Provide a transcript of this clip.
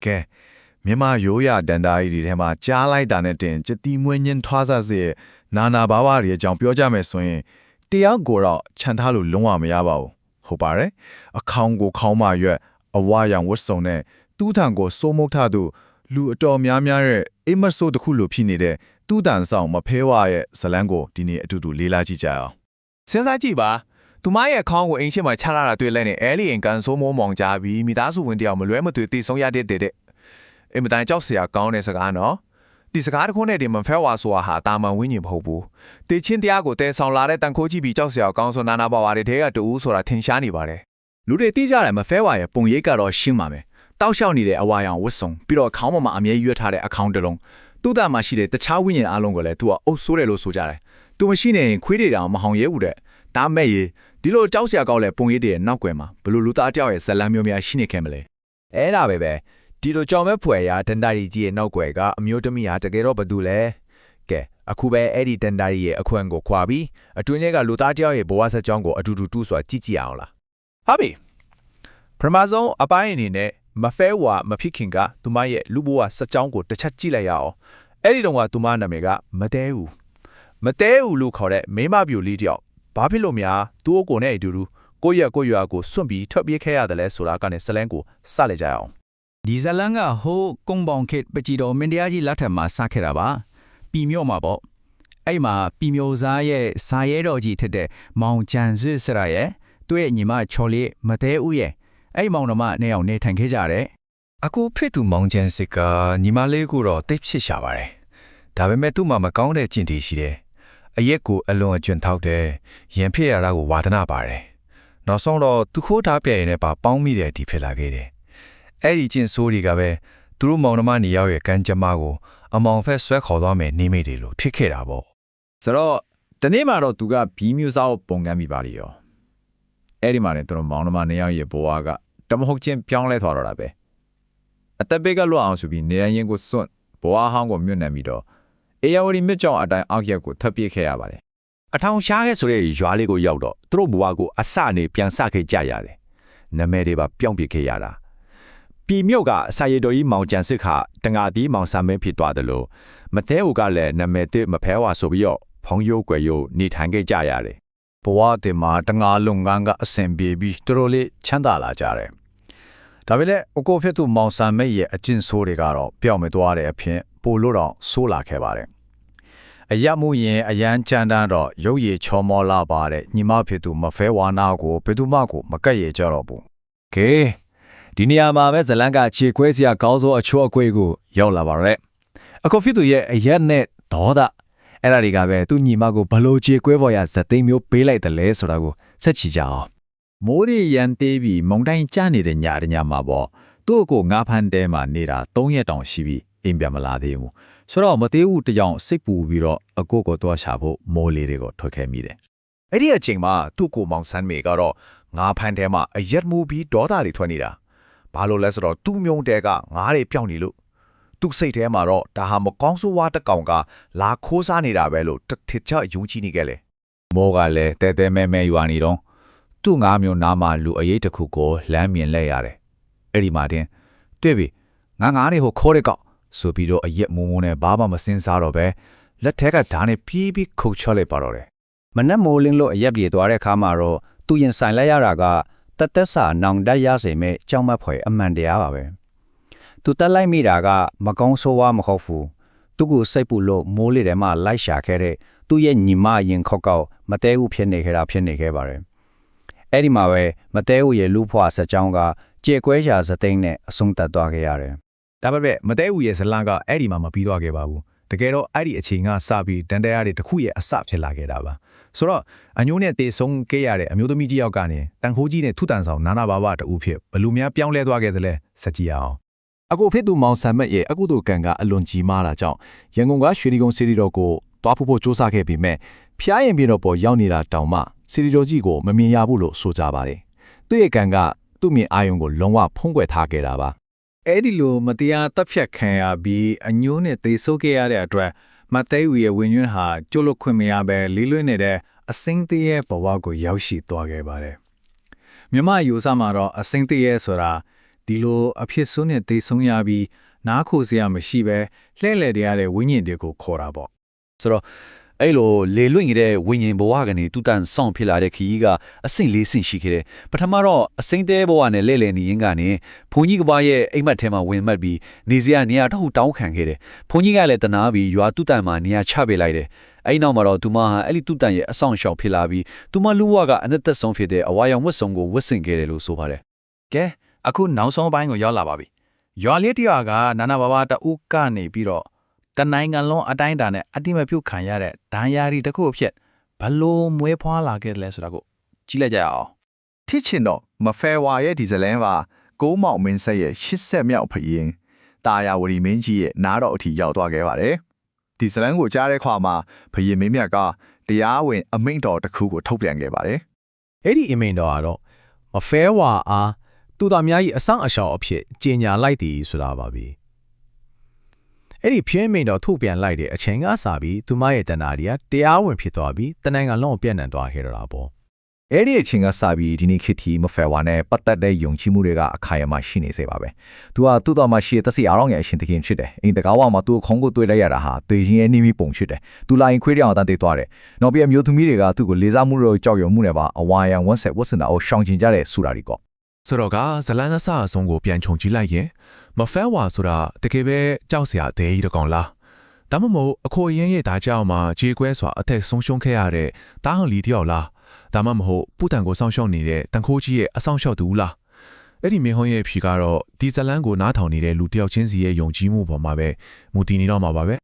ကဲမြန်မာရိုးရာဒန်တာကြီးတွေထဲမှာကြားလိုက်တာနဲ့တင်စတိမွေးညင်းထွားစားစေနာနာဘာဝတွေအကြောင်းပြောကြမယ်ဆိုရင်တရားကိုတော့ခြံထားလို့လုံးဝမရပါဘူးဟုတ်ပါတယ်အခေါင်ကိုခေါင်းမရွက်အဝါရောင်ဝတ်စုံနဲ့တူးထန်ကိုစိုးမုတ်ထသူလူအတော်များများရဲ့အိမ်မဆိုးတစ်ခုလိုဖြစ်နေတဲ့တူးတန်ဆောင်မဖဲဝါရဲ့ဇလန်းကိုဒီနေ့အတူတူလေးလာကြည့်ကြအောင်စဉ်းစားကြည့်ပါသူမရဲ့ခေါင်းကိုအိမ်ရှိမှချလာတာတွေ့လဲနေအဲလီအင်ကန်ဆိုးမိုးမောင်ကြပြီးမိသားစုဝင်တယောက်မလွဲမသွေတည်ဆုံးရတဲ့အင်မတန်ကြောက်စရာကောင်းတဲ့စကားနော်ဒီစကားတစ်ခုနဲ့ဒီမဖဲဝါဆိုတာဟာတာမန်ဝင်းညင်မဟုတ်ဘူးတေချင်းတရားကိုတဲဆောင်လာတဲ့တန်ခိုးကြည့်ပြီးကြောက်စရာကောင်းဆိုနာနာပါဝါတွေတဲကတူးဆိုတာထင်ရှားနေပါတယ်လူတွေသိကြတယ်မဖဲဝါရဲ့ပုံရိပ်ကတော့ရှင်းပါမယ်တောက်လျှောက်နေတဲ့အဝါရောင်ဝတ်စုံပြီးတော့ခေါင်းပေါ်မှာအမြဲရွက်ထားတဲ့အခေါင်းတစ်လုံးသူ့သားမှာရှိတဲ့တခြားဝိညာဉ်အလုံးကိုလည်းသူကအုပ်ဆိုးတယ်လို့ဆိုကြတယ်သူမရှိနေရင်ခွေးတွေတောင်မဟောင်ရဲဘူးတဲ့ဒါမဲ့ရေဒီလိုကြောက်စရာကောင်းတဲ့ပုံရိပ်တွေရဲ့နောက်ွယ်မှာဘလို့လူသားတယောက်ရဲ့ဇလံမျိုးများရှိနေခဲ့မလဲအဲ့ဒါပဲဒီလိုကြောင်မဲ့ဖွယ်ရာဒန်တာရီကြီးရဲ့နောက်ွယ်ကအမျိုးသမီးဟာတကယ်တော့ဘာတူလဲကဲအခုပဲအဲ့ဒီဒန်တာရီရဲ့အခွင့်ကိုခွာပြီးအတွင်းထဲကလူသားတယောက်ရဲ့ဘဝဆက်ကြောင်းကိုအတူတူတူးစွာကြည့်ကြည့်အောင်လားဟုတ်ပြီပထမဆုံးအပိုင်းအနေနဲ့မဖဲဝါမဖြစ်ခင်ကသူမရဲ့လူဘဝဆက်ကြောင်းကိုတစ်ချက်ကြည့်လိုက်ရအောင်အဲ့ဒီတော့ကသူမနာမည်ကမတဲဦးလို့ခေါ်တဲ့မိမပြူလေးတယောက်ဘာဖြစ်လို့များသူ့ကိုနဲ့အတူတူကိုရွာကိုစွန့်ပြီးထွက်ပြေးခဲ့ရတယ်လဲဆိုတာကနေဇလန်းကိုစလိုက်ကြအောင်ဒီဇလန်းကဟိုးကုန်းပေါင်ခေတ်ပကြည်တော်မင်းတရားကြီးလက်ထက်မှာစခဲ့တာပါပြည်မြို့မှာပေါ့အဲ့မှာပြည်မြို့သားရဲ့စာရဲတော်ကြီးထက်တဲ့မောင်ကျန်စစ်စရရဲ့သူ့ရဲ့ညီမချော်လေးမတဲဦးရဲ့အဲ့မောင်တော်မနဲ့အောင်နေထိုင်ခဲ့ကြတယ်အခုဖြစ်သူမောင်ကျန်စစ်ကညီမလေးကိုတော့တိတ်ဖြစ်ရှာပါတယ်ဒါပေမဲ့သူ့မှာမကောင်းတဲ့ကျင့်တည်ရှိတယ်အရက်ကိုအလွန်အကျွံထောက်တယ်ရန်ဖြစ်ရတာကိုဝါသနာပါတယ်နောက်ဆုံးတော့သူခိုးထားပြရင်လည်းပါပေါင်းမိတဲ့အထိဖြစ်လာခဲ့တယ်အဲ့ဒီကျင့်ဆိုးတွေကပဲသူတို့မောင်နှမနေရောက်ရဲ့ကံကြမ္မာကိုအမောင်ဖက်ဆွဲခေါ်သွားမယ်နေမိတယ်လို့ဖြစ်ခဲ့တာပေါ့ဆိုတော့ဒီနေ့မှာတော့သူကဘီးမျိုးစားကိုပုံကမ်းမိပါလိရောအဲ့ဒီမှာလည်းသူတို့မောင်နှမနေရောက်ရဲ့ဘဝကတမဟုတ်ချင်းပြောင်းလဲသွားတော့တာပဲအသက်ဘေးကလွတ်အောင်ဆိုပြီးနေရင်ကိုစွန့်ဘဝဟောင်းကိုမြွတ်နှံပြီးတော့အေယာဝတီမြစ်ကြောင်အတိုင်းအောက်ရက်ကိုထပ်ပြေးခဲ့ရပါတယ်အထောင်ရှားခဲ့ဆိုတဲ့ရွာလေးကိုရောက်တော့သူတို့ဘဝကိုအစနေပြန်စခဲ့ကြရတယ်နာမည်တွေပါပြောင်းပြခဲ့ရတာပြည်မြို့ကအစာရည်တော်ကြီးမောင်ကျန်စစ်ခတငါတီးမောင်ဆမ်းမင်းဖြစ်သွားတယ်လို့မသေးဦးကလည်းနာမည်သစ်မဖဲဝါဆိုပြီးတော့ဖုံးရိုးကွယ်ရိုးနေထိုင်ခဲ့ကြရတယ်ဘဝတင်မှာတငါလုံငန်းကအဆင်ပြေပြီးသူတို့လေးချမ်းသာလာကြတယ်ဒါပေမဲ့အကိုဖြစ်သူမောင်ဆမ်းမင်းရဲ့အကျင့်ဆိုးတွေကတော့ပျောက်မသွားတဲ့အဖြစ်ပိုလို့တော့ဆိုးလာခဲ့ပါတယ်အရမှုရင်အရန်ကြမ်းတမ်းတော့ရုပ်ရည်ချောမောလာပါတဲ့ညီမဖြစ်သူမဖဲဝါနာကိုဘယ်သူမှကိုမကက်ရကြတော့ဘူးကဲဒီနေရာမှာပဲဇလန်းကခြေခွဲစရာကောင်းစိုးအချောအကွေးကိုရောက်လာပါရဲအကိုဖြစ်သူရဲ့အရက်နဲ့ဒေါသအဲ့ဒါတွေကပဲသူ့ညီမကိုဘလို့ခြေခွဲပေါ်ရဇသိမ်းမျိုးပေးလိုက်တယ်လဲဆိုတာကိုဆက်ချီကြအောင်မိုးရီရန်သေးပြီးမုန်တိုင်းကျနေတဲ့ညမှာပေါ့သူ့ကိုငါးဖန်းတဲမှာနေတာ3ရက်တောင်ရှိပြီးအိမ်ပြန်မလာသေးဘူးဆိုတော့မသေးဘူးတကြောင်စိတ်ပူပြီးတော့အကိုကိုတွားရှာဖို့မိုးလေးတွေကိုထွက်ခဲ့မိတယ်အဲ့ဒီအချိန်မှာသူ့ကိုမောင်ဆန်းမေကတော့ငါးဖန်းထဲမှာအရက်မူပြီးဒေါသတွေထွက်နေတာဘာလို့လဲဆိုတော့သူ့မြုံတဲကငါးတွေပြောင်းနေလို့သူ့စိတ်ထဲမှာတော့ဒါဟာမကောင်းဆိုးဝါးတစ်ကောင်ကလာခိုးစားနေတာပဲလို့ထစ်ချယုံကြည်နေကြလေမိုးကလည်းတဲတဲမဲမဲရွာနေတော့သူ့ငါးမျိုးနားမှာလူအရေးတစ်ခုကိုလမ်းမြင်လဲရတယ်အဲ့ဒီမှာတင်တွေ့ပြီငါးတွေဟိုခိုးတဲ့ကောက်ဆိုပြီးတော့အရက်မုံမုံနဲ့ဘာမှမစင်စားတော့ပဲလက်ထက်ကဓာတ်နဲ့ပြေးပြီးခုတ်ချလိုက်ပါတော့တယ်မနက်မိုးလင်းလို့အရက်ပြေသွားတဲ့အခါမှာတော့သူရင်ဆိုင်လိုက်ရတာကတက်တက်စာနောင်တရစေမဲ့ကြောက်မက်ဖွယ်အမှန်တရားပါပဲသူတက်လိုက်မိတာကမကောင်းဆိုးဝါးမဟုတ်ဘူးသူ့ကိုစိတ်ပူလို့မိုးလေးထဲမှာလိုက်ရှာခဲ့တဲ့သူ့ရဲ့ညီမရင်ခောက်ကောက်မတဲဦးဖြစ်နေခဲ့ပါတယ်အဲ့ဒီမှာပဲမတဲဦးရဲ့လူဖွာဆက်ကြောင်းကကြေကွဲရာဇသိန်းနဲ့အဆုံးသတ်သွားခဲ့ရတယ်ဒါပေမဲ့မတဲဦးရဲ့ဇလန်းကအဲ့ဒီမှာမပြီးသွားခဲ့ပါဘူးတကယ်တော့အဲ့ဒီအချိန်ကစပြီးတန်တရားတွေတစ်ခုရဲ့အစဖြစ်လာခဲ့တာပါဆိုတော့အညိုးနဲ့တေဆုံးခဲ့ရတဲ့အမျိုးသမီးကြီးယောက်ကနေတန်ခိုးကြီးနဲ့ထုတန်ဆောင်နာနာဘာဘတူဖြစ်ဘလူများပြောင်းလဲသွားခဲ့သလဲစကြည့်အောင်အကိုဖြစ်သူမောင်ဆမ်မက်ရဲ့အကုသိုလ်ကံကအလွန်ကြီးမားတာကြောင့်ရန်ကုန်ကရွှေဒီကုန်းစီရီတော်ကိုတွားဖို့စ조사ခဲ့ပြီးမဲ့ဖျားရင်ပြတော့ပေါ်ရောက်နေတာတောင်မှစီရီတော်ကြီးကိုမမြင်ရဘူးလို့ဆိုကြပါတယ်သူ့ရဲ့ကံကသူ့မြင်အာယုံကိုလုံးဝဖုံးကွယ်ထားခဲ့တာပါအဲ့ဒီလိုမတရားတပ်ဖြတ်ခံရပြီးအညိုးနဲ့သေဆုံးခဲ့ရတဲ့အတွက်မတဲဦးရဲ့ဝင်းညွန်းဟာကျိုးလို့ခွင့်မရပဲလေးလွှဲနေတဲ့အစင်းသေးရဲ့ဘဝကိုရောက်ရှိသွားခဲ့ပါတယ်မြမယူဆမှာတော့အစင်းသေးရဲ့ဆိုတာ ဒီလိုအဖြစ်ဆိုးနဲ့သိဆုံးရပြီးနားခိုစရာမရှိပဲလှဲ့လေရတဲ့ဝိညာဉ်တွေကိုခေါ်တာပေါ့ ဆိုတော့အဲ့လိုလေလွင့်နေတဲ့ဝိညာဉ်ဘဝကနေတူတန်ဆောင်ဖြစ်လာတဲ့ခီးကအဆင့်၄ဆင့်ရှိခဲ့တယ်ပထမတော့အစိမ့်တဲဘဝနဲ့လဲ့လဲနေရင်းကနေဘုန်းကြီးကဘာရဲ့အိမ်မက်ထဲမှာဝင်မှတ်ပြီးနေစရာနေရာတစ်ခုတောင်းခံခဲ့တယ်ဘုန်းကြီးကလည်းတနာပြီးရွာတူတန်မှာနေရာချပေးလိုက်တယ်အဲ့နောက်မှာတော့သူမဟာအဲ့ဒီတူတန်ရဲ့အဆောင်ရှောက်ဖြစ်လာပြီးသူမလူဝကအနက်သက်ဆုံးဖြစ်တဲ့အဝါရောင်ဝတ်စုံကိုဝတ်ဆင်ခဲ့တယ်လို့ဆိုပါတယ် ကဲအခုနောက်ဆုံးပိုင်းကိုရောက်လာပါပြီရွာလေးတရွာကနာနာဘာဘာတအုပ်ကနေပြီးတော့တနိုင်ငံလုံးအတိုင်းအတာနဲ့အတိမပြုတ်ခံရတဲ့ဒဏ်ရာရီတစ်ခုအဖြစ်ဘလို့မွေးဖွားလာခဲ့တယ်လဲဆိုတာကိုကြည့်လိုက်ကြရအောင် ထိချင်တော့မဖဲဝါရဲ့ဒီဇလန်ပါကိုးမောင်မင်းဆက်ရဲ့80မြောက်ဖယင်းတာယာဝတီမင်းကြီးရဲ့နားတော်အထိရောက်သွားခဲ့ပါတယ်ဒီဇလန်ကိုကြားတဲ့ခွာမှာဖယင်းမင်းမြတ်ကတရားဝင်အမိန့်တော်တစ်ခုကိုထုတ်ပြန်ခဲ့ပါတယ် အဲ့ဒီအမိန်တော်ကတော့မဖဲဝါအားသူသားများ၏အဆောင်အရှောင်အဖြစ်ကြေညာလိုက်သည်ဆိုတာပါပဲအဲ့ဒီဖြင်းမိန်တော်ထုတ်ပြန်လိုက်တဲ့အချိန်ကစပြီးသူမရဲ့တဏှာတွေကတရားဝင်ဖြစ်သွားပြီးတနင်္ဂနွေလုံးပြန့်နှံ့သွားခဲ့တာပေါ့ အဲ့ဒီအချိန်ကစပြီးဒီနေ့ခေတ်တီမဖဲဝါနဲ့ပတ်သက်တဲ့ယုံကြည်မှုတွေကအခိုင်အမာရှိနေစေပါပဲ။ तू ဟာသူ့တော်မှာရှိတဲ့တစီအားရောင်ရဲ့အရှင်တခင်ဖြစ်တယ်။အိမ်တကားဝါမှာသူ့ခုံးကိုတွေ့လိုက်ရတာဟာတေချင်းရဲ့နိမိပုံဖြစ်တယ်။ तू လာရင်ခွေးတောင်တန်းတေးသွားတယ်။နောက်ပြီးအမျိုးသမီးတွေကသူ့ကိုလေးစားမှုရောကြောက်ရွံ့မှုနဲ့ပါအဝါရံဝတ်ဆက်ဝတ်စင်တာကိုရှောင်ကျဉ်ကြတဲ့ဆူတာတွေကော ဆိုတော့ကဇလန်းအစအဆုံးကိုပြန်ခြုံကြည့်လိုက်ရင်မဖဲဝါဆိုတာတကယ်ပဲကြောက်စရာအသေးကြီးတစ်ကောင်လားဒါမှမဟုတ်အခိုရင်းရဲ့ဓာကြောက်မှာခြေကွဲစွာအသက်ဆုံးရှုံးခဲ့ရတဲ့တားဟန်လီတယောက်လားဒါမှမဟုတ်ပူတန်ကိုစောင့်ရှောက်နေတဲ့တန်ခိုးကြီးရဲ့အဆောင်ရှောက်သူလားအဲ့ဒီမင်းဟွန်းရဲ့ဖြီကတော့ဒီဇလန်းကိုနားထောင်နေတဲ့လူတယောက်ချင်းစီရဲ့ယုံကြည်မှုပေါ်မှာပဲမူတည်နေတော့မှာပါပဲ